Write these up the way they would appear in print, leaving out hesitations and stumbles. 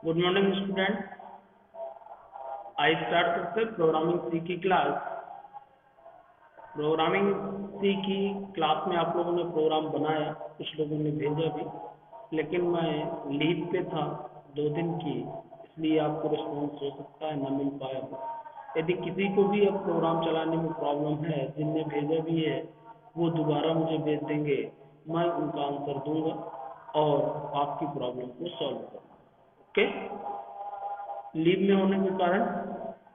Good morning student. I start करते programming C की class. Programming C की class में आप लोगों ने प्रोग्राम बनाया, कुछ लोगों ने भेजा भी, लेकिन मैं लीव पे था 2 दिन की, इसलिए आपको रिस्पॉन्स हो सकता है न मिल पाया हो। यदि किसी को भी अब प्रोग्राम चलाने में प्रॉब्लम है, जिनने भेजा भी है वो दोबारा मुझे भेज देंगे, मैं उनका आंसर दूंगा और आपकी प्रॉब्लम को सॉल्व करूँगा। ओके। लीव में होने के कारण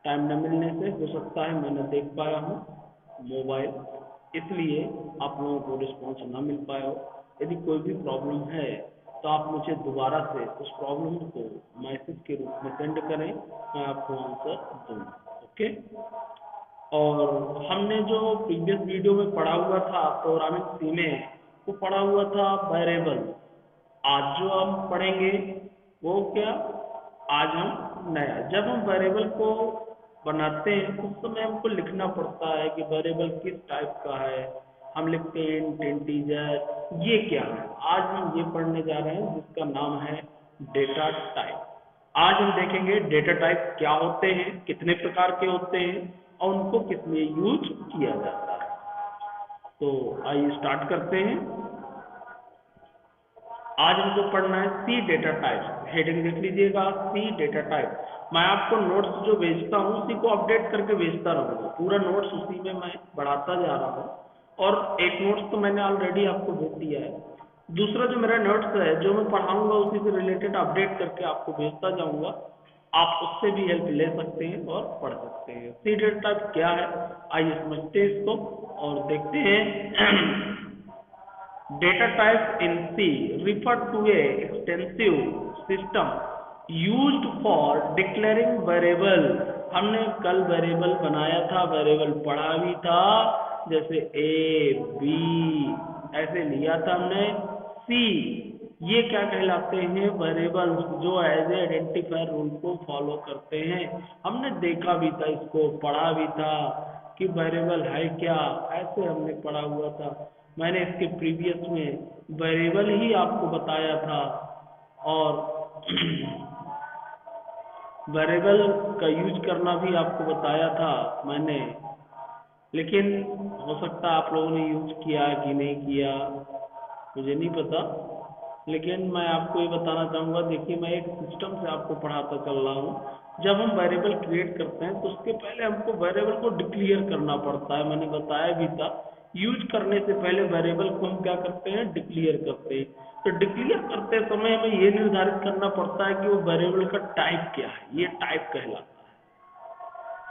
टाइम न मिलने से हो सकता है मैं न देख पाया हूँ मोबाइल, इसलिए आप लोगों को रिस्पॉन्स ना मिल पाया हो। यदि कोई भी प्रॉब्लम है तो आप मुझे दोबारा से उस प्रॉब्लम को मैसेज के रूप में सेंड करें, मैं आपको आंसर दूंगा। ओके। और हमने जो प्रीवियस वीडियो में पढ़ा हुआ था प्रोग्रामिंग सी में, वो पढ़ा हुआ था वेरिएबल। आज जो हम पढ़ेंगे वो क्या, आज हम नया, जब हम वेरिएबल को बनाते हैं उस समय हमको लिखना पड़ता है कि वेरिएबल किस टाइप का है। हम लिखते हैं इंट, इंटीजर, ये क्या है। आज हम ये पढ़ने जा रहे हैं जिसका नाम है डेटा टाइप। आज हम देखेंगे डेटा टाइप क्या होते हैं, कितने प्रकार के होते हैं और उनको किस लिए यूज किया जाता है। तो आइए स्टार्ट करते हैं। आज हमको पढ़ना है सी डेटा टाइप। हेडिंग देख लीजिएगा, सी डेटा टाइप। मैं आपको नोट्स जो भेजता हूँ उसी को अपडेट करके भेजता रहूँगा, पूरा नोट्स उसी में मैं बढ़ाता जा रहा हूँ। और एक नोट्स तो मैंने ऑलरेडी आपको भेज दिया है, दूसरा जो मेरा नोट्स है जो मैं पढ़ाऊंगा उसी से रिलेटेड अपडेट करके आपको भेजता जाऊँगा। आप उससे भी हेल्प ले सकते हैं और पढ़ सकते हैं। सी डेटा टाइप क्या है, आइए समझते हैं इसको और देखते हैं। Data type in C refer to a extensive system used for declaring variable। हमने कल वेरिएबल बनाया था, वेरिएबल पढ़ा भी था, जैसे A, B ऐसे लिया था हमने। C ये क्या कहलाते हैं, वेरिएबल जो एज ए आइडेंटिफायर रूल को फॉलो करते हैं। हमने देखा भी था, इसको पढ़ा भी था कि वेरिएबल है क्या, ऐसे हमने पढ़ा हुआ था। मैंने इसके प्रीवियस में वेरिएबल ही आपको बताया था और वेरिएबल का यूज करना भी आपको बताया था मैंने, लेकिन हो सकता है आप लोगों ने यूज किया कि नहीं किया, मुझे नहीं पता। लेकिन मैं आपको ये बताना चाहूँगा, देखिए मैं एक सिस्टम से आपको पढ़ाता चल रहा हूँ। जब हम वेरिएबल क्रिएट करते हैं तो उसके पहले हमको वेरिएबल को डिक्लेयर करना पड़ता है, मैंने बताया भी था। यूज करने से पहले वेरिएबल को हम क्या करते हैं, डिक्लेयर करते हैं। तो डिक्लेयर करते समय हमें ये निर्धारित करना पड़ता है कि वो वेरिएबल का टाइप क्या है। ये टाइप कहलाता है।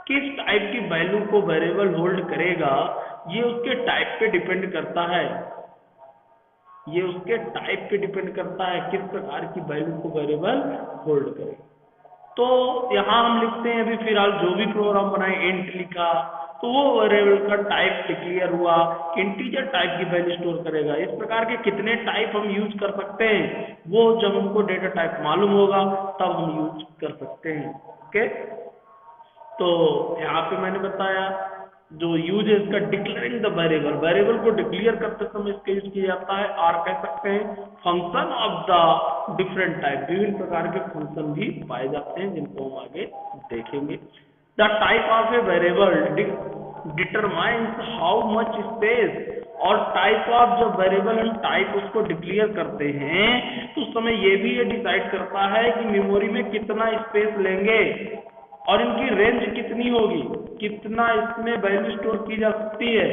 किस टाइप की वैल्यू को वेरिएबल होल्ड करेगा, ये उसके टाइप पे डिपेंड करता है। ये उसके टाइप पे डिपेंड करता है किस प्रकार की वैल्यू को वेरिएबल होल्ड करे। तो यहाँ हम लिखते हैं, अभी फिलहाल जो भी प्रोग्राम बनाए, इंट लिखा तो वो वेरिएबल का टाइप डिक्लेयर हुआ, इंटीजर टाइप की वैल्यू स्टोर करेगा। इस प्रकार के कितने टाइप हम यूज कर सकते हैं, वो जब हमको डेटा टाइप मालूम होगा तब हम यूज कर सकते हैं। ओके। तो यहाँ पे मैंने बताया जो यूज है इसका, डिक्लेयरिंग द वेरिएबल। वेरिएबल को डिक्लेयर करते समय इसका यूज किया जाता है, और कह सकते हैं function of the different type. विभिन्न प्रकार के फंक्शन भी पाए जाते हैं जिनको हम आगे देखेंगे। The type of a variable determines how much space. और टाइप ऑफ जब वेरिएबल हम टाइप उसको डिक्लेयर करते हैं तो उस समय ये भी ये डिसाइड करता है कि मेमोरी में कितना स्पेस लेंगे और इनकी रेंज कितनी होगी, कितना इसमें वैल्यू स्टोर की जा सकती है।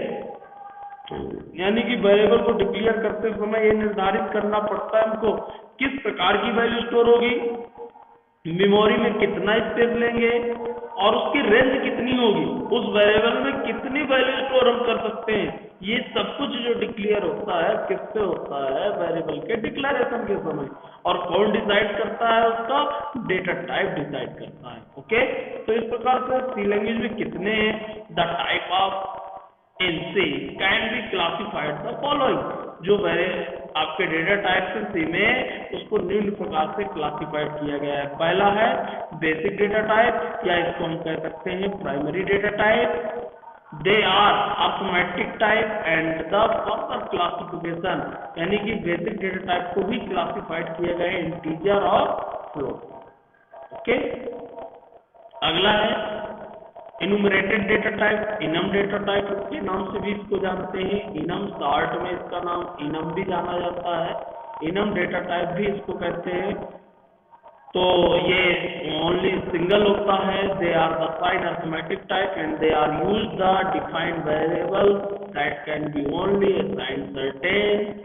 यानी कि वेरिएबल को डिक्लेयर करते समय ये निर्धारित करना पड़ता है हमको किस प्रकार की वैल्यू स्टोर होगी, मेमोरी में कितना स्पेस लेंगे और उसकी रेंज कितनी होगी, उस वेरिएबल में कितनी वैल्यू स्टोर हम कर सकते हैं। ये सब कुछ जो डिक्लेयर होता है किससे होता है, वेरिएबल के डिक्लेरेशन के समय। और कौन डिसाइड करता है उसका, डेटा टाइप डिसाइड करता है। ओके। तो इस प्रकार से सी लैंग्वेज में कितने हैं, the type of in C can be classified the following. जो आपके डेटा टाइप से सी में उसको निम्न प्रकार से क्लासिफाइड किया गया है। पहला है बेसिक डेटा टाइप, या इसको हम कह सकते हैं primary data type. They are arithmetic type and the further classification, यानी कि बेसिक डेटा टाइप को भी क्लासिफाइड किया गया है इंटीजर और फ्लोट। ओके, अगला है enumerated data type, enum data type के नाम से भी इसको जानते हैं। इनम शॉर्ट में इसका नाम इनम भी जाना जाता है, इनम डेटा टाइप भी इसको कहते हैं। तो ये ओनली सिंगल होता है, they are the sign arithmetic type and they are use the defined variable that can be only assign certain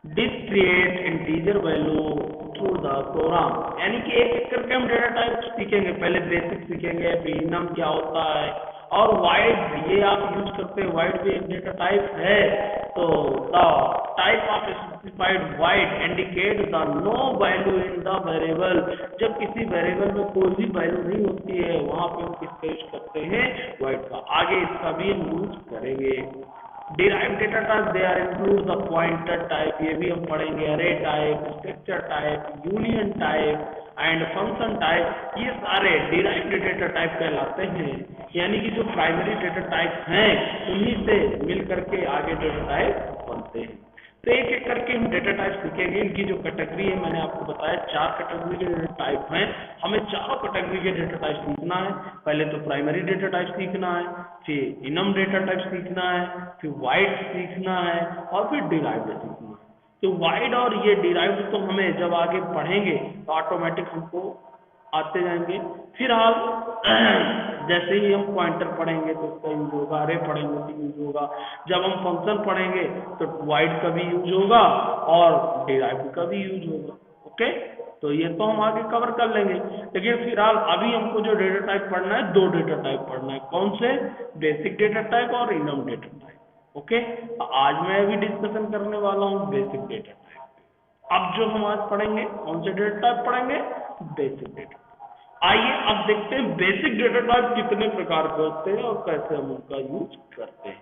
discrete integer value through the program। यानी कि एक एक करके हम डेटा टाइप सीखेंगे, पहले बेसिक सीखेंगे, फिर इनम क्या होता है, और वाइड ये आप यूज करते हैं, वाइड भी एक डेटा टाइप है। तो the type of specified wide indicate the no value in the variable. जब किसी वेरिएबल में कोई भी वैल्यू नहीं होती है वहां पे हम किसका यूज करते हैं, वाइड का। आगे इसका भी हम यूज करेंगे। Derived data type they are include the pointer type, ये भी हम पढ़ेंगे, array type, structure type, union type and function type, ये सारे डिराइव्ड डेटा टाइप कहलाते हैं। यानी कि जो प्राइमरी डेटा टाइप हैं उन्हीं से मिल करके आगे डेटा टाइप बनते हैं। तो एक एक करके हम डेटा टाइप सीखेंगे। इनकी जो कैटेगरी है मैंने आपको बताया 4 कैटेगरी के डेटा टाइप हैं, हमें चारों कैटेगरी के डेटा टाइप सीखना है। पहले तो प्राइमरी डेटा टाइप सीखना है, फिर इनम डेटा टाइप सीखना है, फिर वाइड सीखना है और फिर डिराइव्ड सीखना है। तो वाइड और ये डिराइव्ड तो हमें जब आगे पढ़ेंगे तो ऑटोमेटिक हमको आते जाएंगे। फिर आप जैसे ही हम पॉइंटर पढ़ेंगे तो उसका यूज होगा, अरे पढ़ेंगे तो यूज होगा। जब हम फंक्शन पढ़ेंगे तो वाइड का भी यूज होगा और डिराइव्ड का भी यूज होगा। ओके, तो ये तो हम आगे कवर कर लेंगे। लेकिन फिलहाल अभी हमको जो डेटा टाइप पढ़ना है, 2 डेटा टाइप पढ़ना है। कौन से? बेसिक डेटा टाइप और इनम डेटा टाइप। ओके, आज मैं अभी डिस्कशन करने वाला हूँ बेसिक डेटा टाइप। अब जो हम आज पढ़ेंगे कौन से डेटा टाइप पढ़ेंगे? Basic data. आइए अब देखते हैं बेसिक डेटा टाइप कितने प्रकार के होते हैं और कैसे हम उनका यूज करते हैं।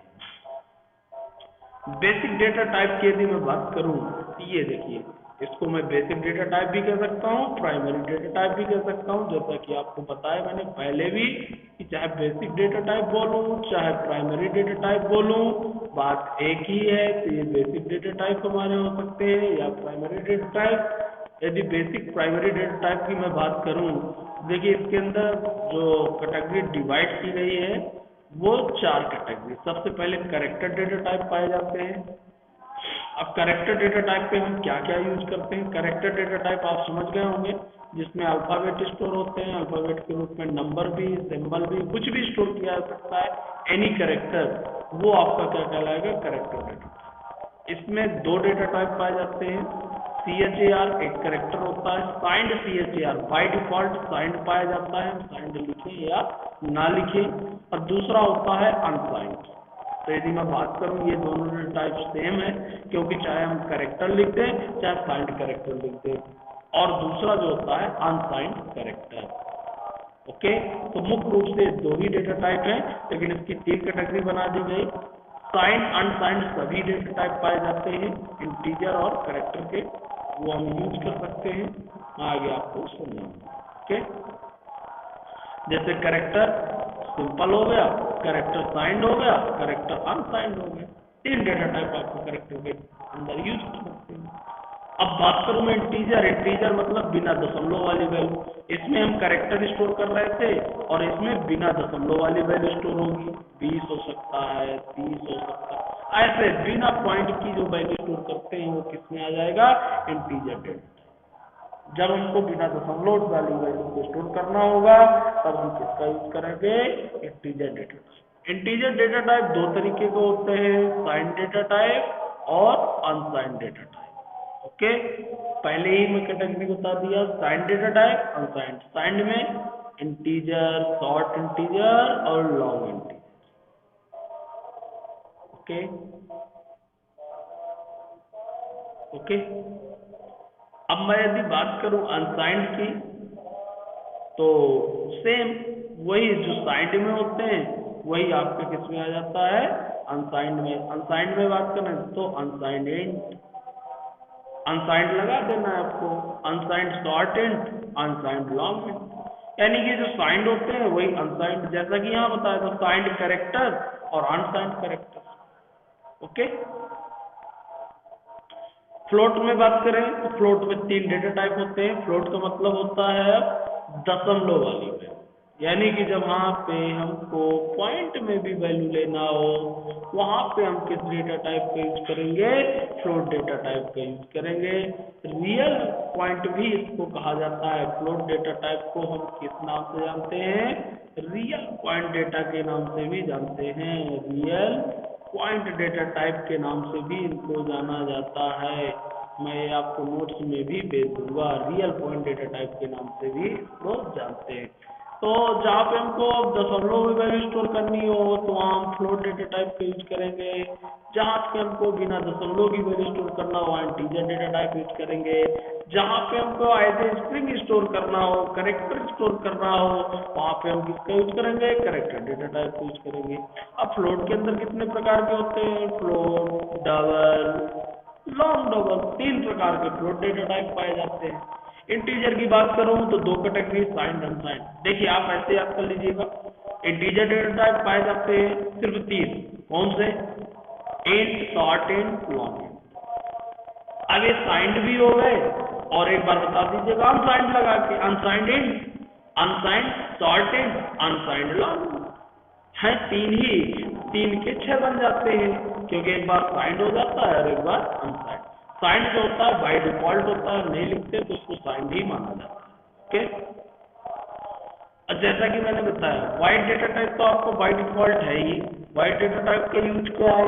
बेसिक डेटा टाइप की यदि मैं बात करूं, ये देखिए, इसको मैं बेसिक डेटा टाइप भी कह सकता हूं, प्राइमरी डेटा टाइप भी कह सकता हूं। जैसा कि आपको बताया मैंने पहले भी कि चाहे बेसिक डेटा टाइप बोलूं चाहे प्राइमरी डेटा टाइप बोलूं, बात एक ही है। तो ये बेसिक डेटा टाइप हमारे हो सकते हैं या प्राइमरी डेटा टाइप। यदि बेसिक प्राइमरी डेटा टाइप की मैं बात करूं, देखिए इसके अंदर जो कैटेगरी डिवाइड की गई है वो 4 कैटेगरी। सबसे पहले कैरेक्टर डेटा टाइप पाए जाते हैं। अब कैरेक्टर डेटा टाइप पे हम क्या क्या यूज करते हैं? कैरेक्टर डेटा टाइप आप समझ गए होंगे, जिसमें अल्फाबेट स्टोर होते हैं, अल्फाबेट के रूप में नंबर भी, सिंबल भी, कुछ भी स्टोर किया जा सकता है। एनी कैरेक्टर, वो आपका क्या कहलाएगा? Character data. इसमें 2 डेटा टाइप पाए जाते हैं। CHAR एक कैरेक्टर होता है, signed CHAR by default signed पाया जाता है, साइंड लिखें या ना लिखें। और दूसरा होता है अनसाइंड। तो यदि मैं बात करूं, ये दोनों टाइप सेम है, क्योंकि चाहे हम कैरेक्टर लिख दें चाहे साइंड कैरेक्टर लिख दें। और दूसरा जो होता है अनसाइंड कैरेक्टर। ओके, तो मुख्य रूप से 2 ही डेटा टाइप है, लेकिन इसकी 3 कैटेगरी बना दी गई। साइंड अनसाइंड सभी डेटा टाइप पाए जाते हैं, इंटीजर और कैरेक्टर के, वो हम यूज कर सकते हैं। मैं आगे आपको समझाऊंगा। ओके, जैसे कैरेक्टर सिंपल हो गया, कैरेक्टर साइंड हो गया, कैरेक्टर अनसाइंड हो गया। 3 डेटा टाइप आपको कैरेक्टर के अंदर यूज कर सकते हैं। अब बात करूं मैं इंटीजर, इंटीजर मतलब बिना दशमलव वाली वैल्यू। इसमें हम कैरेक्टर स्टोर कर रहे थे और इसमें बिना दशमलव वाली वैल्यू स्टोर होगी। 20 हो सकता है, 30 हो सकता है, ऐसे बिना पॉइंट की जो वैल्यू स्टोर करते हैं वो किसमें आ जाएगा? Integer data. जब हमको बिना दशमलव वाली वैल्यू को स्टोर करना होगा तब हम किसका यूज करेंगे? Integer data. Integer data type 2 तरीके के होते हैं, साइंड डेटा टाइप और अनसाइंड डेटा टाइप। ओके, पहले ही मैं कैटेगरी बता दिया, signed data type, unsigned. Signed में इंटीजर, शॉर्ट इंटीजर और लॉन्ग इंटीजर। ओके ओके, अब मैं यदि बात करूं अनसाइंड की, तो सेम वही जो साइंड में होते हैं वही आपके किस में आ जाता है? अनसाइंड में। अनसाइंड में बात करें तो अनसाइंड इंट, अनसाइंड लगा देना है आपको, unsigned short int, unsigned long int. यानी कि जो साइंड होते हैं वही अनसाइंड, जैसा कि यहाँ बताया था, साइंड कैरेक्टर और अनसाइंड कैरेक्टर। ओके, फ्लोट में बात करें तो फ्लोट में 3 डेटा टाइप होते हैं। फ्लोट का मतलब होता है दशमलव वाली वैल्यू, यानी कि जब वहाँ पे हमको पॉइंट में भी वैल्यू लेना हो वहाँ पे हम किस डेटा टाइप का यूज करेंगे, फ्लोट डेटा टाइप का यूज करेंगे। रियल पॉइंट भी इसको कहा जाता है। फ्लोट डेटा टाइप को हम किस नाम से जानते हैं, रियल पॉइंट डेटा के नाम से भी जानते हैं। रियल पॉइंट डेटा टाइप के नाम से भी इनको जाना जाता है। मैं आपको नोट्स में भी भेज दूंगा। रियल पॉइंट डेटा टाइप के नाम से भी इसको जानते हैं। तो जहाँ पे हमको दशमलव में वैल्यू स्टोर करनी हो तो वहाँ हम फ्लोट डेटा टाइप का यूज करेंगे। जहाँ पे हमको बिना दशमलव की वैल्यू स्टोर करना हो वहाँ इंटीजर डेटा टाइप यूज करेंगे। जहाँ पे हमको एज ए स्ट्रिंग स्टोर करना हो, कैरेक्टर स्टोर करना हो, वहाँ पे हम किसका यूज करेंगे, कैरेक्टर डेटा टाइप यूज करेंगे। अब फ्लोट के अंदर कितने प्रकार के होते हैं, फ्लोट, डबल, लॉन्ग डबल, 3 प्रकार के फ्लोट डेटा टाइप पाए जाते हैं। इंटीजर की बात करूं तो 2 कैटेगरी, साइंड अनसाइंड। देखिए आप ऐसे याद कर लीजिएगा, इंटीजर डेटा टाइप पाए जाते हैं सिर्फ 3। कौन से, int, short int, long int. अब ये साइंड भी हो गए और एक बार बता दीजिएगा अनसाइंड लगा के, unsigned int, unsigned short int, unsigned long है। 3 के 6 बन जाते हैं, क्योंकि एक बार साइंड हो जाता है और एक बार अनसाइंड। साइंड जो होता है बाय डिफॉल्ट होता है, नहीं लिखते तो उसको साइंड ही माना जाता है। ओके, जैसा कि मैंने बताया वाइड डेटा टाइप तो आपको बाय डिफॉल्ट है ही। वाइड डेटा टाइप के यूज क्या है,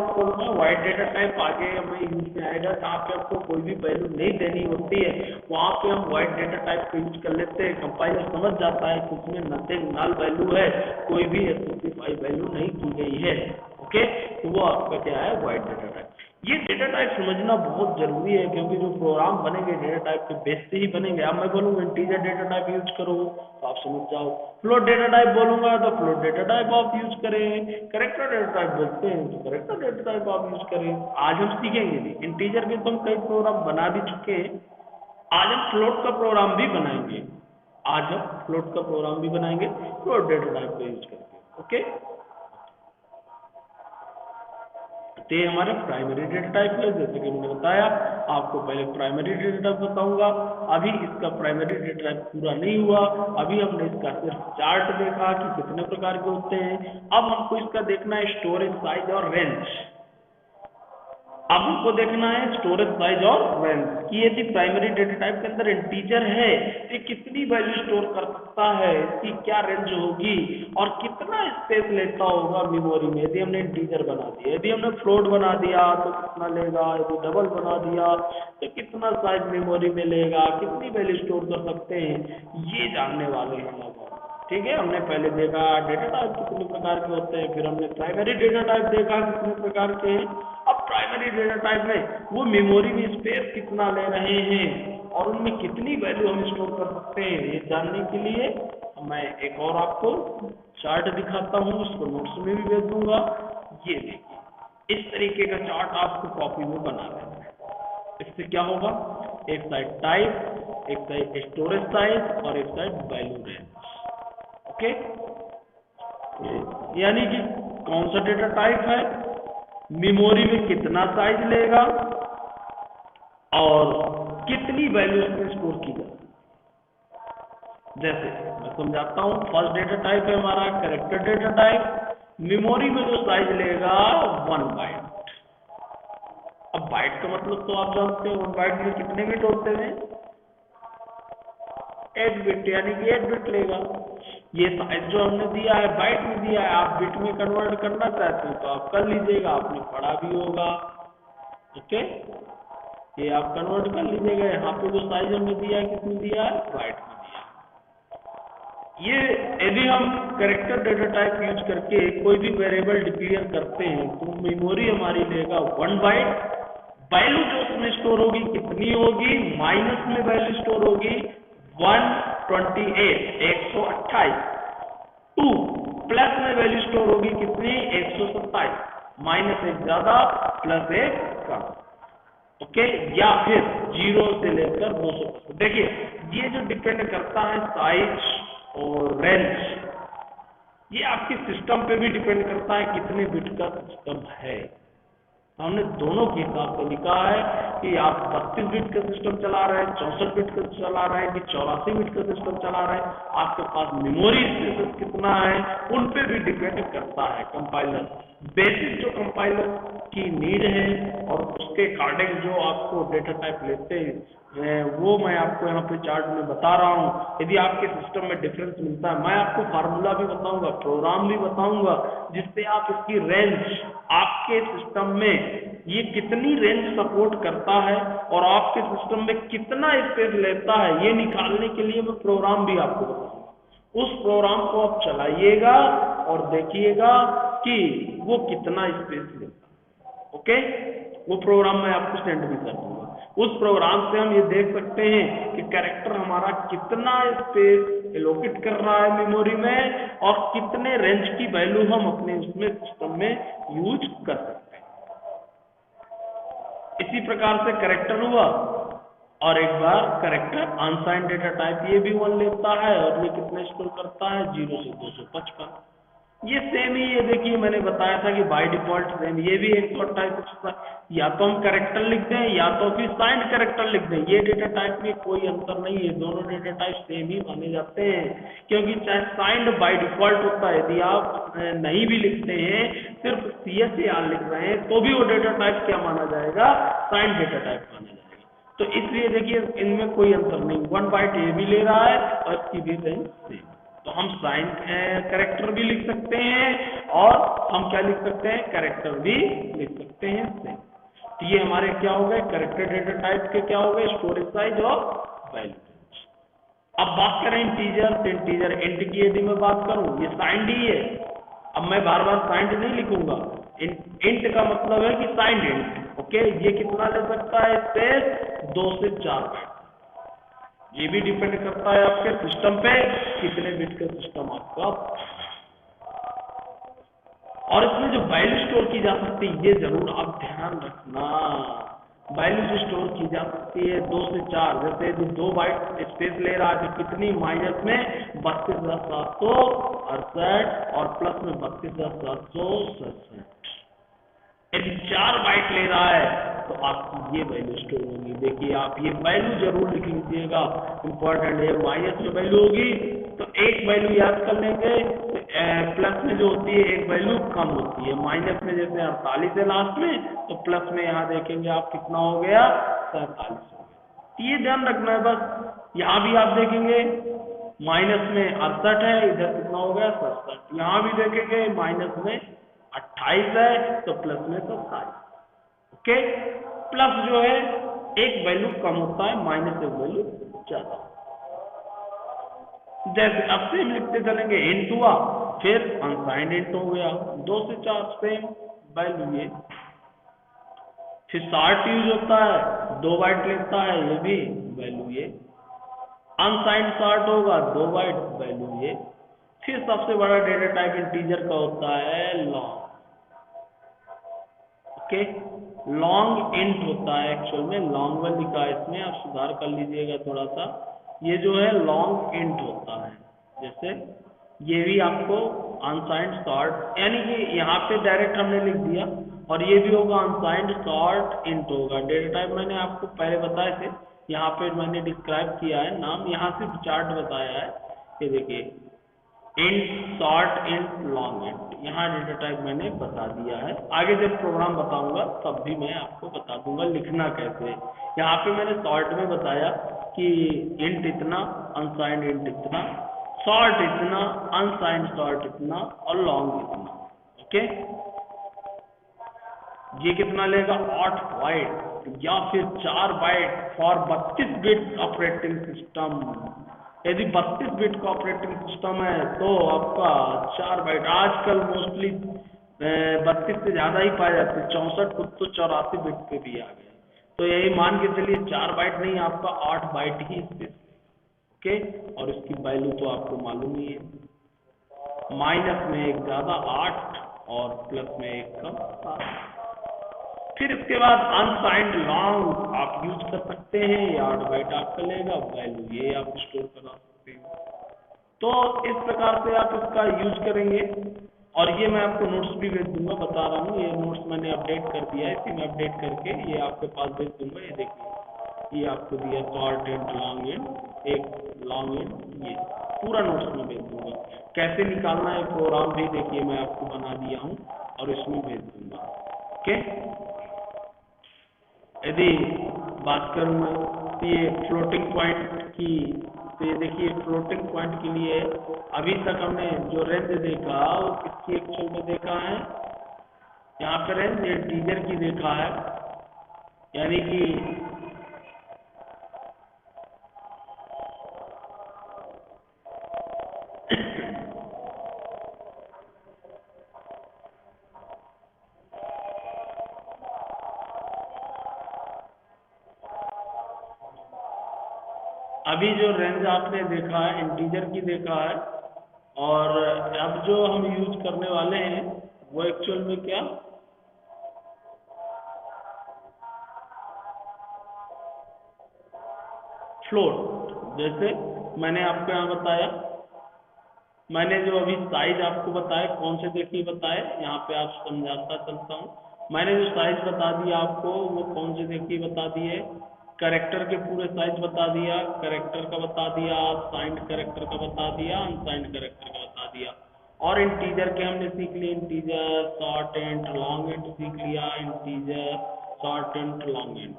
वाइड डेटा टाइप आगे हमें यूज में आएगा। जहाँ पे आपको कोई भी वैल्यू नहीं देनी होती है वहाँ पे हम वाइड डेटा टाइप का यूज कर लेते हैं। कंपाइलर समझ जाता है कि उसमें नथिंग, नल वैल्यू है, कोई भी स्पेसिफाई वैल्यू नहीं की गई है। ओके, तो वो आपका क्या है, वाइड डेटा टाइप। ये डेटा टाइप समझना बहुत जरूरी है, क्योंकि जो प्रोग्राम बनेंगे डेटा टाइप के बेस से ही बनेंगे। अब मैं बोलूँगा इंटीजर डेटा टाइप यूज करो तो आप समझ जाओ, फ्लोट डेटा टाइप बोलूंगा तो फ्लोट डेटा टाइप आप यूज करें, कैरेक्टर डेटा टाइप बोलते हैं तो कैरेक्टर डेटा टाइप आप यूज करें। आज हम सीखेंगे भी, इंटीजर के तो हम कई प्रोग्राम बना भी चुके हैं, आज हम फ्लोट का प्रोग्राम भी बनाएंगे। आज हम फ्लोट का प्रोग्राम भी बनाएंगे फ्लोट डेटा टाइप का यूज करके। ओके, तो ये हमारे प्राइमरी डेटा टाइप है। जैसे कि मैंने बताया आपको, पहले प्राइमरी डेटा टाइप बताऊंगा। अभी इसका प्राइमरी डेटा टाइप पूरा नहीं हुआ, अभी हमने इसका सिर्फ चार्ट देखा कि कितने प्रकार के होते हैं। अब हमको इसका देखना है स्टोरेज साइज और रेंज। अब हमको देखना है स्टोरेज साइज और रेंज कि यदि प्राइमरी डेटा टाइप के अंदर इंटीजर है तो ये कितनी वैल्यू स्टोर कर सकता है, इसकी क्या रेंज होगी और कितना स्पेस लेता होगा मेमोरी में। यदि हमने इंटीजर बना दिया, यदि हमने फ्लोट बना दिया तो कितना लेगा, यदि डबल बना दिया तो कितना साइज मेमोरी में लेगा, कितनी वैल्यू स्टोर कर सकते हैं, ये जानने वाले हैं हम। ठीक है, हमने पहले देखा डेटा टाइप कितने प्रकार के होते हैं, फिर हमने प्राइमरी डेटा टाइप देखा कितने प्रकार के हैं। अब प्राइमरी डेटा टाइप में वो मेमोरी में स्पेस कितना ले रहे हैं और उनमें कितनी वैल्यू हम स्टोर कर सकते हैं, ये जानने के लिए मैं एक और आपको चार्ट दिखाता हूँ, उसको नोट्स में भी भेज दूंगा। ये देखिए, इस तरीके का चार्ट आपको कॉपी में बना लेना है। इससे क्या होगा, एक साइड टाइप, एक साइड स्टोरेज साइज और एक साइड वैल्यू रेंज। ओके, यानी कि कौन सा डेटा टाइप है, मेमोरी में कितना साइज लेगा और कितनी वैल्यू इसमें स्टोर की जाती है। जैसे मैं समझाता हूं, फर्स्ट डेटा टाइप है हमारा कैरेक्टर डेटा टाइप। मेमोरी में जो साइज लेगा 1 बाइट। अब बाइट का मतलब तो आप जानते हैं, 1 बाइट में कितने बिट होते हैं, 8 बिट, यानी कि 8 बिट लेगा। ये साइज जो हमने दिया है बाइट में दिया है, आप बिट में कन्वर्ट करना चाहते हैं तो आप कर लीजिएगा, आपने पढ़ा भी होगा। ओके, ये आप कन्वर्ट कर लीजिएगा। यहाँ पे जो साइज हमने दिया है कितने दिया है, बाइट में दिया है। ये यदि हम कैरेक्टर डेटा टाइप यूज करके कोई भी वेरिएबल डिक्लेयर करते हैं तो मेमोरी हमारी लेगा 1 बाइट। वैल्यू जो उसमें स्टोर होगी कितनी होगी, माइनस में वैल्यू स्टोर होगी 128, 128। 2 प्लस में वैल्यू स्टोर होगी कितनी, 127। माइनस एक ज्यादा प्लस एक कम। ओके, या फिर 0 से लेकर 200। देखिए ये जो डिपेंड करता है साइज और रेंज, ये आपके सिस्टम पे भी डिपेंड करता है कितने बिट का सिस्टम है। हमने दोनों के हिसाब से लिखा है कि आप 32 बिट का सिस्टम चला रहे हैं, 64 बिट का चला रहे हैं कि 84 बिट का सिस्टम चला रहे हैं, आपके पास मेमोरी स्पेस कितना है उन पे भी डिपेंड करता है कंपाइलर। बेसिक जो कंपाइलर की नीड है और उसके अकॉर्डिंग जो आपको डेटा टाइप लेते हैं वो मैं आपको यहाँ पे चार्ट में बता रहा हूँ। यदि आपके सिस्टम में डिफरेंस मिलता है, मैं आपको फार्मूला भी बताऊंगा, प्रोग्राम भी बताऊंगा, जिससे आप इसकी रेंज आपके सिस्टम में ये कितनी रेंज सपोर्ट करता है और आपके सिस्टम में कितना स्पेस लेता है ये निकालने के लिए मैं प्रोग्राम भी आपको बताऊंगा। उस प्रोग्राम को आप चलाइएगा और देखिएगा कि वो कितना स्पेस लेता है। ओके, वो प्रोग्राम मैं आपको सेंड भी कर दूंगा। उस प्रोग्राम से हम ये देख सकते हैं कि कैरेक्टर हमारा कितना स्पेस एलोकेट कर रहा है मेमोरी में और कितने रेंज की वैल्यू हम अपने उसमें सिस्टम में यूज कर सकते हैं। इसी प्रकार से कैरेक्टर हुआ और एक बार कैरेक्टर अनसाइंड डेटा टाइप ये भी 1 लेता है और ये कितने स्टोर करता है 0 से 255। ये सेम ही है, देखिए मैंने बताया था कि बाय डिफॉल्ट सेम ये भी एक और टाइप है, या तो हम कैरेक्टर लिख दें या तो फिर साइंड कैरेक्टर लिख दें। ये डेटा टाइप में कोई अंतर नहीं है, दोनों डेटा टाइप सेम ही माने जाते हैं, क्योंकि चाहे साइंड बाय डिफॉल्ट होता है, यदि आप नहीं भी लिखते हैं सिर्फ CS या R लिख रहे हैं तो भी वो डेटा टाइप क्या माना जाएगा, साइंड डेटा टाइप माना जाएगा। तो इसलिए देखिए इनमें कोई अंतर नहीं, 1 बाइट ये भी ले रहा है और इसकी भी रेंज सेम। तो हम साइन कैरेक्टर भी लिख सकते हैं और हम क्या लिख सकते हैं, कैरेक्टर भी लिख सकते हैं सेम। तो ये हमारे क्या हो गए, कैरेक्टर डेटा टाइप के क्या हो गए, स्टोरेज साइज और वैल्यू रेंज। अब बात करें इंटीजर, तो इंटीजर इंट की यदि मैं बात करूं, ये साइंड ही है। अब मैं बार बार साइंड नहीं लिखूंगा, इंट का मतलब है कि साइंड इंट। ओके, ये कितना ले सकता है स्पेस, 2 से 4 बाइट। ये भी डिपेंड करता है आपके सिस्टम पे कितने बिट का सिस्टम आपका। और इसमें जो वैल्यू स्टोर की जा सकती है ये जरूर आप ध्यान रखना, वैल्यू जो स्टोर की जा सकती है 2 से 4, जैसे यदि 2 बाइट स्पेस ले रहा है तो कितनी, माइनस में 32,768 और प्लस में 32,767। यदि 4 बाइट ले रहा है तो आपकी ये वैल्यू स्टोर होगी। देखिए आप ये वैल्यू जरूर लिख लीजिएगा, इंपॉर्टेंट है। माइनस में वैल्यू होगी तो एक वैल्यू याद कर लेंगे, प्लस में जो होती है एक वैल्यू कम होती है। माइनस में जैसे 48 है लास्ट में, तो प्लस में यहाँ देखेंगे आप कितना हो गया, 47 हो गया। ये ध्यान रखना है बस। यहाँ भी आप देखेंगे माइनस में 68 है, इधर कितना हो गया 67। यहाँ भी देखेंगे माइनस में 28 है तो प्लस में 27। ओके, प्लस जो है एक वैल्यू कम होता है, माइनस एक वैल्यू ज्यादा। जैसे अब सेम लिखते चलेंगे, इंट हुआ फिर अनसाइंड इंट हो गया, 2 से 4 सेम वैल्यू ये। फिर सॉर्ट यूज होता है, 2 बाइट लेता है, ये भी वैल्यू ये। अनसाइंड सॉर्ट होगा 2 बाइट, वैल्यू ये। फिर सबसे बड़ा डेटा टाइप इंटीजर का होता है लॉन्ग। ओके, लॉन्ग इंट होता है, एक्चुअल में लॉन्ग वन लिखा है इसमें, आप सुधार कर लीजिएगा थोड़ा सा। ये जो है लॉन्ग इंट होता है, जैसे ये भी आपको अनसाइंड सॉर्ट, यानी कि यहाँ पे डायरेक्ट हमने लिख दिया, और ये भी होगा अनसाइंड सॉर्ट इंट होगा। डेटा टाइप मैंने आपको पहले बताए थे, यहाँ पे मैंने डिस्क्राइब किया है नाम, यहाँ सिर्फ चार्ट बताया है। ये देखिए int sort int long int, यहाँ डेटा टाइप मैंने बता दिया है। आगे जब प्रोग्राम बताऊंगा तब भी मैं आपको बता दूंगा लिखना कैसे। यहाँ पे मैंने सॉर्ट में बताया कि इंट इतना, अनसाइंड इंट इतना, सॉर्ट इतना, अनसाइंड सॉर्ट इतना और लॉन्ग इतना। ओके, ये कितना लेगा 8 बाइट या फिर 4 byte for 32 bit operating system. यदि 32 बिट का ऑपरेटिंग सिस्टम है तो आपका 4 बाइट, आजकल मोस्टली 32 से ज्यादा ही पाए जाते हैं, 64 खुद तो 84 बिट पे भी आ गए। तो यही मान के चलिए 4 बाइट नहीं, आपका 8 बाइट ही स्पेस। ओके, और इसकी वैल्यू तो आपको मालूम ही है, माइनस में एक ज्यादा 8 और प्लस में एक कम 7। फिर इसके बाद अनसाइंड लॉन्ग आप यूज कर सकते हैं, ये 8 बाइट आपका लेगा, वैल्यू ये आप स्टोर करा सकते हैं। तो इस प्रकार से आप इसका यूज करेंगे और ये मैं आपको नोट्स भी भेज दूंगा, बता रहा हूँ, ये नोट्स मैंने अपडेट कर दिया है, इसी में अपडेट करके ये आपके पास भेज दूंगा। ये देखिए, ये आपको दिया शॉर्ट एंड लॉन्ग एंड, एक लॉन्ग एंड, ये पूरा नोट्स में भेज दूंगा। कैसे निकालना है प्रोग्राम भी देखिए मैं आपको बना दिया हूँ और इसमें भेज दूंगा। ओके, यदि बात करूँ मैं ये फ्लोटिंग पॉइंट की, तो ये देखिए फ्लोटिंग पॉइंट के लिए अभी तक हमने जो रेंज देखा वो किसकी एक्चुअल में देखा है, यहाँ पे रेंज इंटीजर की देखा है, यानी कि अभी जो रेंज आपने देखा है इंटीजर की देखा है, और अब जो हम यूज करने वाले हैं वो एक्चुअल में क्या, फ्लोट। जैसे मैंने आपको यहाँ बताया, मैंने जो अभी साइज आपको बताया, कौन से देखिए बताए, यहाँ पे आप समझाता चलता हूँ। मैंने जो साइज बता दिया आपको वो कौन से देखिए बता दिए, करेक्टर के पूरे साइज बता दिया, करेक्टर का बता दिया, साइंड करेक्टर का बता दिया, अनसाइंड करेक्टर का बता दिया। और इंटीजर के हमने सीख लिए, integer short and long and सीख लिया, integer short and long and.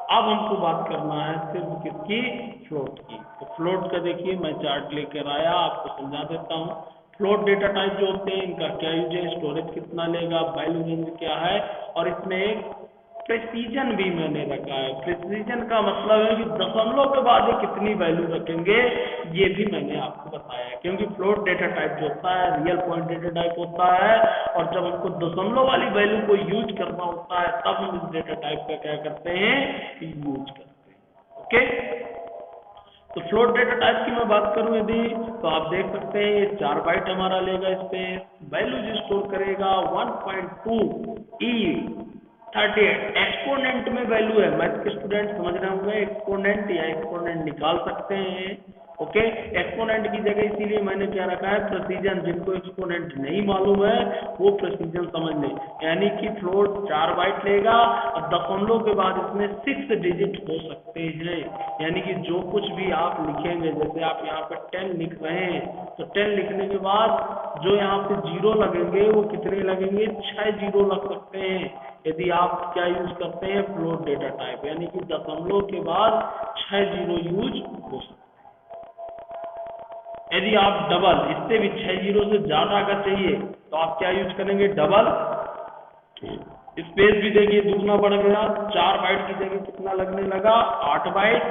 अब हमको बात करना है सिर्फ किसकी, फ्लोट की। तो फ्लोट का देखिए मैं चार्ट लेकर आया, आपको समझा देता हूँ। फ्लोट डेटा टाइप जो होते हैं इनका क्या यूज है, स्टोरेज कितना लेगा, वैल्यू रेंज क्या है, और इसमें एक प्रेसिजन भी मैंने रखा है। प्रेसिजन का मतलब है कि दशमलव के बाद ये कितनी वैल्यू रखेंगे, ये भी मैंने आपको बताया है। क्योंकि फ्लोट डेटा टाइप जो होता है रियल पॉइंट डेटा टाइप होता है, और जब हमको दशमलव वाली वैल्यू को यूज करना होता है तब हम इस डेटा टाइप का क्या करते हैं, यूज करते हैं। ओके, तो फ्लोट डेटा टाइप की मैं बात करूं यदि, तो आप देख सकते हैं ये 4 बाइट हमारा लेगा स्पेस, वैल्यू जो स्टोर करेगा 1.2 ई 38। एक्सपोनेंट में वैल्यू है, मैथ के स्टूडेंट समझ रहे होंगे, एक्सपोनेंट या एक्सपोनेंट निकाल सकते हैं। ओके, एक्सपोनेंट की जगह इसीलिए मैंने क्या रखा है, प्रेसिजन। जिनको एक्सपोनेंट नहीं मालूम है वो प्रेसिजन समझ लें, यानी कि फ्लोट 4 बाइट लेगा और दशमलव के बाद इसमें 6 डिजिट हो सकते हैं। यानी कि जो कुछ भी आप लिखेंगे, जैसे आप यहाँ पे 10 लिख रहे हैं, तो 10 लिखने के बाद जो यहाँ पे जीरो लगेंगे वो कितने लगेंगे, 6 जीरो लग सकते हैं। यदि आप क्या यूज करते हैं, फ्लोट डेटा टाइप, यानी कि दशमलव के बाद 6 जीरो यूज हो सकते हैं। यदि आप डबल, इससे भी 6 जीरो से ज्यादा का चाहिए तो आप क्या यूज करेंगे, डबल। स्पेस भी देखिए दुगना बढ़ गया, 4 बाइट की जगह कितना लगने लगा, 8 बाइट।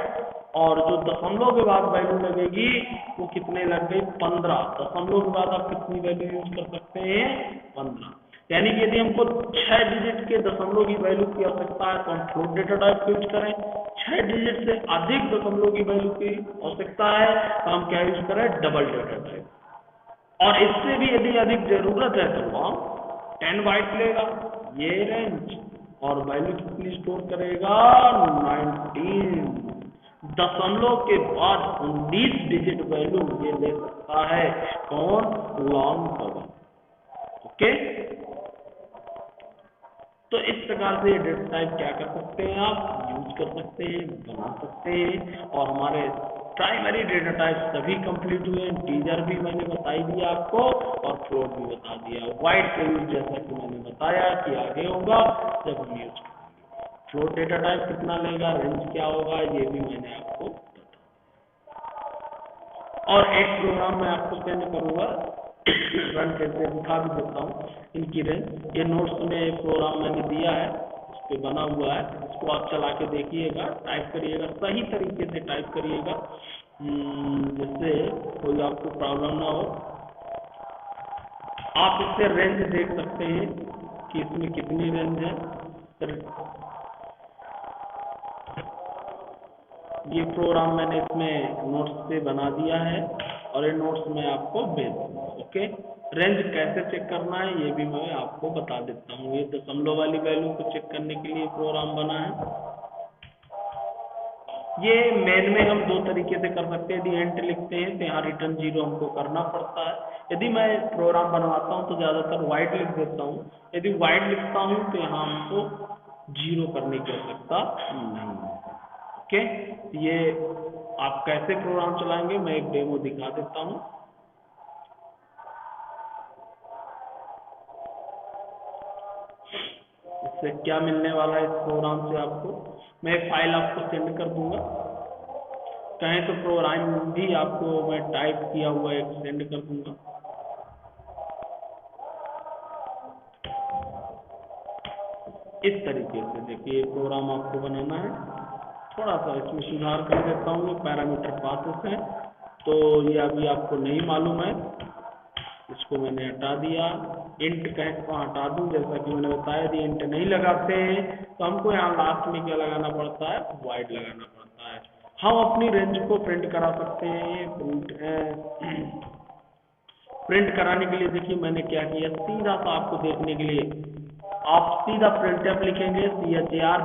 और जो दशमलव के बाद वैल्यू लगेगी वो कितने लग गई, 15। दशमलव के बाद आप कितनी वैल्यू यूज कर सकते हैं, 15। यानी कि यदि हमको 6 डिजिट के दशमलव की वैल्यू की आवश्यकता है तो हम फ्लोट डेटा टाइप यूज करें। 6 डिजिट से अधिक दशमलव की वैल्यू की आवश्यकता है तो हम क्या यूज करें, डबल डेटा टाइप। और इससे भी यदि अधिक जरूरत है तो हम 10 बाइट लेगा, ये रेंज, और वैल्यू कितनी स्टोर करेगा, 19। दशमलव के बाद 19 डिजिट वैल्यू ये ले सकता है, कौन, लॉन्ग बबल। ओके, तो इस प्रकार से ये डेटा टाइप क्या कर सकते हैं, आप यूज कर सकते हैं, बना सकते हैं। और हमारे प्राइमरी डेटा टाइप सभी कंप्लीट हुए, इंटीजर भी मैंने बता ही दिया आपको और फ्लोट भी बता दिया। वाइड का यूज जैसा कि मैंने बताया कि आगे होगा जब हम यूज करेंगे। फ्लोट डेटा टाइप कितना लेगा, रेंज क्या होगा, ये भी मैंने आपको बताया। और एक प्रोग्राम मैं आपको सेंड करूंगा, रन करके दिखा भी देता हूँ इनकी रेंज। ये नोट्स में प्रोग्राम मैंने दिया है, उस पर बना हुआ है, इसको आप चला के देखिएगा, टाइप करिएगा, सही तरीके से टाइप करिएगा, जिससे कोई आपको प्रॉब्लम ना हो। आप इससे रेंज देख सकते हैं कि इसमें कितनी रेंज है। ये प्रोग्राम मैंने इसमें नोट्स पे बना दिया है और ये नोट्स मैं आपको भेज दूंगा। ओके, रेंज कैसे चेक करना है ये भी मैं आपको बता देता हूँ। ये दशमलव वाली वैल्यू को चेक करने के लिए प्रोग्राम बना है। ये मेन में हम दो तरीके से कर सकते हैं। यदि एंट लिखते हैं तो यहाँ रिटर्न 0 हमको करना पड़ता है। यदि मैं प्रोग्राम बनवाता हूँ तो ज़्यादातर वाइड लिख देता हूँ। यदि वाइड लिखता हूँ तो यहाँ हमको 0 करने की आवश्यकता नहीं है। ओके, ये आप कैसे प्रोग्राम चलाएंगे मैं एक डेमो दिखा देता हूँ। इससे क्या मिलने वाला है इस प्रोग्राम से आपको, मैं एक फाइल आपको सेंड कर दूंगा। कहें तो प्रोग्राम भी आपको मैं टाइप किया हुआ एक सेंड कर दूंगा। इस तरीके से देखिए प्रोग्राम आपको बनाना है। थोड़ा सा इसमें सुधार कर देता हूँ, पैरामीटर पासेस है तो ये अभी आपको नहीं मालूम है, इसको मैंने हटा दिया। इंट कहें को हटा दूं, जैसा कि मैंने बताया यदि इंट नहीं लगाते हैं तो हमको यहाँ लास्ट में क्या लगाना पड़ता है, वाइड लगाना पड़ता है। हम अपनी रेंज को प्रिंट करा सकते हैं। प्रिंट कराने के लिए देखिए मैंने क्या किया, सीधा सा आपको देखने के लिए आप सीधा printf लिखेंगे, CHAR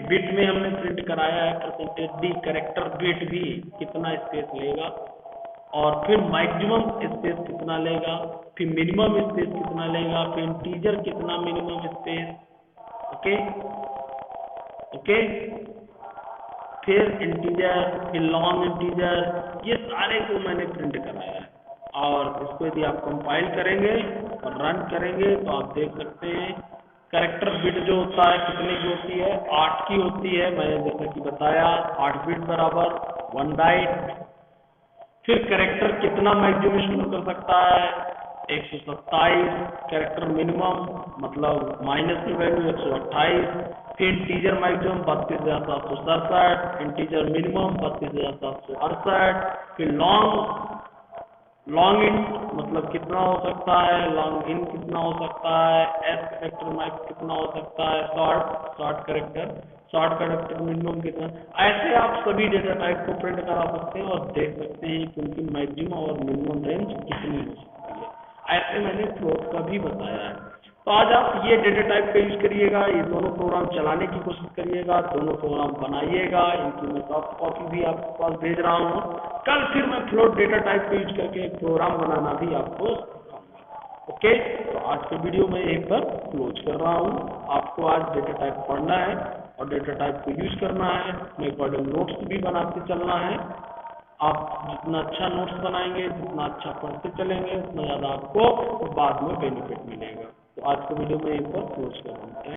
बिट में हमने प्रिंट कराया है, %d कैरेक्टर बिट भी कितना स्पेस लेगा, और फिर मैक्सिमम स्पेस कितना लेगा, फिर मिनिमम स्पेस कितना लेगा, फिर इंटीजर कितना मिनिमम स्पेस। ओके ओके, फिर इंटीजर, फिर लॉन्ग इंटीजर, ये सारे को मैंने प्रिंट कराया है। और इसको यदि आप कंपाइल करेंगे और रन करेंगे तो आप देख सकते हैं कैरेक्टर बिट जो होता है कितने की होती है, 8 की होती है। मैंने जैसा कि बताया 8 बिट बराबर 1 बाइट। फिर कैरेक्टर कितना मैक्सिमम स्टोर कर सकता है, 127। कैरेक्टर मिनिमम मतलब माइनस की वैल्यू 128। फिर इंटीजर मैक्सिमम 32,767, इंटीजर मिनिमम 32,768। फिर लॉन्ग इंट मतलब कितना हो सकता है, लॉन्ग इन कितना हो सकता है, एस कैरेक्टर मैक्स कितना हो सकता है, शॉर्ट कैरेक्टर मिनिमम कितना। ऐसे आप सभी डेटा टाइप को प्रिंट करा सकते हैं और देख सकते हैं कि उनकी मैक्सिमम और मिनिमम रेंज कितनी हो सकती है। ऐसे मैंने फ्लोट का भी बताया है। तो आज आप ये डेटा टाइप का यूज करिएगा, ये दोनों प्रोग्राम चलाने की कोशिश करिएगा, दोनों प्रोग्राम बनाइएगा। इनकी मैं सॉफ्ट कॉपी भी आपके पास भेज रहा हूँ। कल फिर मैं फ्लोट डेटा टाइप का यूज करके एक प्रोग्राम बनाना भी आपको सिखाऊंगा। ओके, तो आज के वीडियो में एक बार क्लोज कर रहा हूँ। आपको आज डेटा टाइप पढ़ना है और डेटा टाइप को यूज करना है, अपने अकॉर्डिंग नोट्स भी बनाते चलना है। आप जितना अच्छा नोट्स बनाएंगे, जितना अच्छा पढ़ते चलेंगे, उतना ज़्यादा आपको बाद में बेनिफिट मिलेगा। तो आज के वीडियो में एक बार क्लोज कर दूँ।